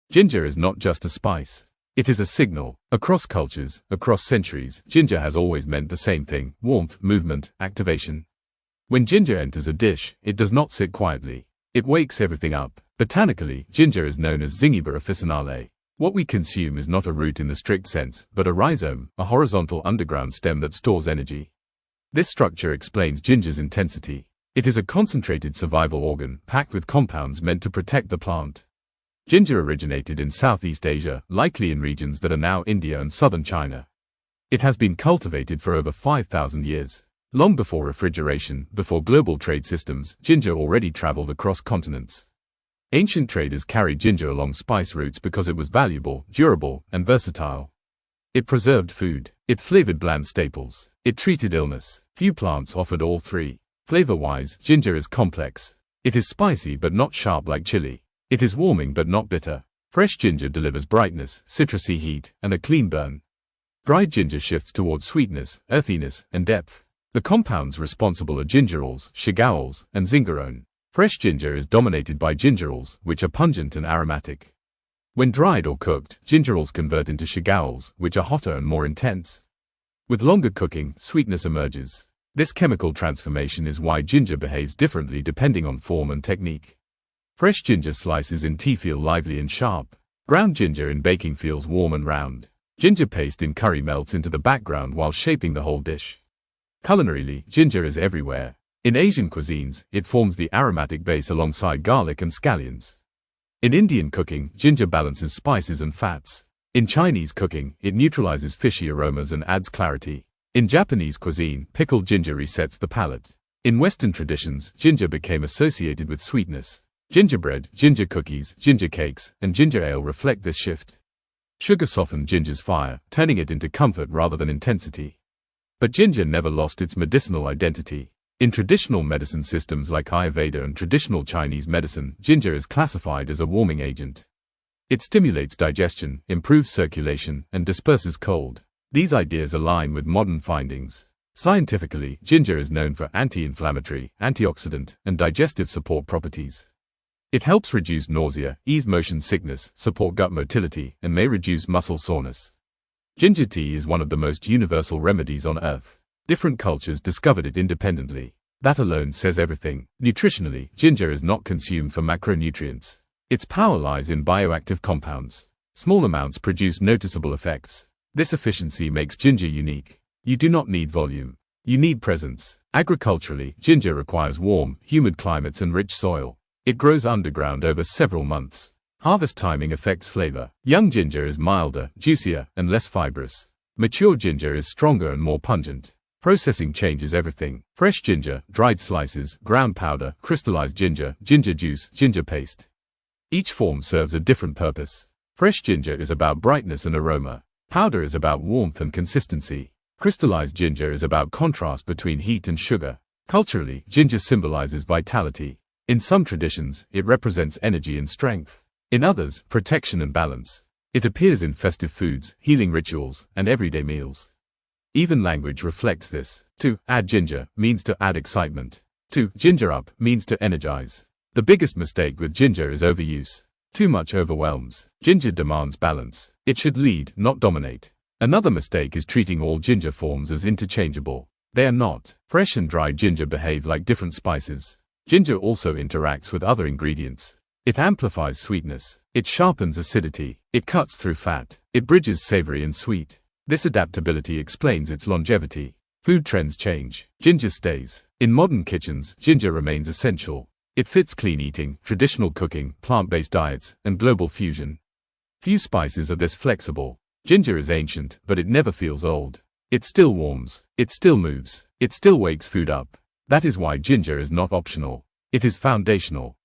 Ginger is not just a spice. It is a signal. Across cultures, across centuries, ginger has always meant the same thing: warmth, movement, activation. When ginger enters a dish, it does not sit quietly. It wakes everything up. Botanically, ginger is known as zingiber officinale. What we consume is not a root in the strict sense, but a rhizome, a horizontal underground stem that stores energy. This structure explains ginger's intensity. It is a concentrated survival organ, packed with compounds meant to protect the plant. Ginger originated in Southeast Asia, likely in regions that are now India and southern China. It has been cultivated for over 5,000 years. Long before refrigeration, before global trade systems, ginger already traveled across continents. Ancient traders carried ginger along spice routes because it was valuable, durable, and versatile. It preserved food. It flavored bland staples. It treated illness. Few plants offered all three. Flavor-wise, ginger is complex. It is spicy but not sharp like chili. It is warming but not bitter. Fresh ginger delivers brightness, citrusy heat, and a clean burn. Dried ginger shifts towards sweetness, earthiness, and depth. The compounds responsible are gingerols, shigaols, and zingerone. Fresh ginger is dominated by gingerols, which are pungent and aromatic. When dried or cooked, gingerols convert into shigaols, which are hotter and more intense. With longer cooking, sweetness emerges. This chemical transformation is why ginger behaves differently depending on form and technique. Fresh ginger slices in tea feel lively and sharp. Ground ginger in baking feels warm and round. Ginger paste in curry melts into the background while shaping the whole dish. Culinarily, ginger is everywhere. In Asian cuisines, it forms the aromatic base alongside garlic and scallions. In Indian cooking, ginger balances spices and fats. In Chinese cooking, it neutralizes fishy aromas and adds clarity. In Japanese cuisine, pickled ginger resets the palate. In Western traditions, ginger became associated with sweetness. Gingerbread, ginger cookies, ginger cakes, and ginger ale reflect this shift. Sugar softened ginger's fire, turning it into comfort rather than intensity. But ginger never lost its medicinal identity. In traditional medicine systems like Ayurveda and traditional Chinese medicine, ginger is classified as a warming agent. It stimulates digestion, improves circulation, and disperses cold. These ideas align with modern findings. Scientifically, ginger is known for anti-inflammatory, antioxidant, and digestive support properties. It helps reduce nausea, ease motion sickness, support gut motility, and may reduce muscle soreness. Ginger tea is one of the most universal remedies on earth. Different cultures discovered it independently. That alone says everything. Nutritionally, ginger is not consumed for macronutrients. Its power lies in bioactive compounds. Small amounts produce noticeable effects. This efficiency makes ginger unique. You do not need volume. You need presence. Agriculturally, ginger requires warm, humid climates and rich soil. It grows underground over several months. Harvest timing affects flavor. Young ginger is milder, juicier, and less fibrous. Mature ginger is stronger and more pungent. Processing changes everything. Fresh ginger, dried slices, ground powder, crystallized ginger, ginger juice, ginger paste. Each form serves a different purpose. Fresh ginger is about brightness and aroma. Powder is about warmth and consistency. Crystallized ginger is about contrast between heat and sugar. Culturally, ginger symbolizes vitality. In some traditions, it represents energy and strength. In others, protection and balance. It appears in festive foods, healing rituals, and everyday meals. Even language reflects this. To add ginger means to add excitement. To ginger up means to energize. The biggest mistake with ginger is overuse. Too much overwhelms. Ginger demands balance. It should lead, not dominate. Another mistake is treating all ginger forms as interchangeable. They are not. Fresh and dried ginger behave like different spices. Ginger also interacts with other ingredients. It amplifies sweetness. It sharpens acidity. It cuts through fat. It bridges savory and sweet. This adaptability explains its longevity. Food trends change. Ginger stays. In modern kitchens, ginger remains essential. It fits clean eating, traditional cooking, plant-based diets, and global fusion. Few spices are this flexible. Ginger is ancient, but it never feels old. It still warms. It still moves. It still wakes food up. That is why ginger is not optional. It is foundational.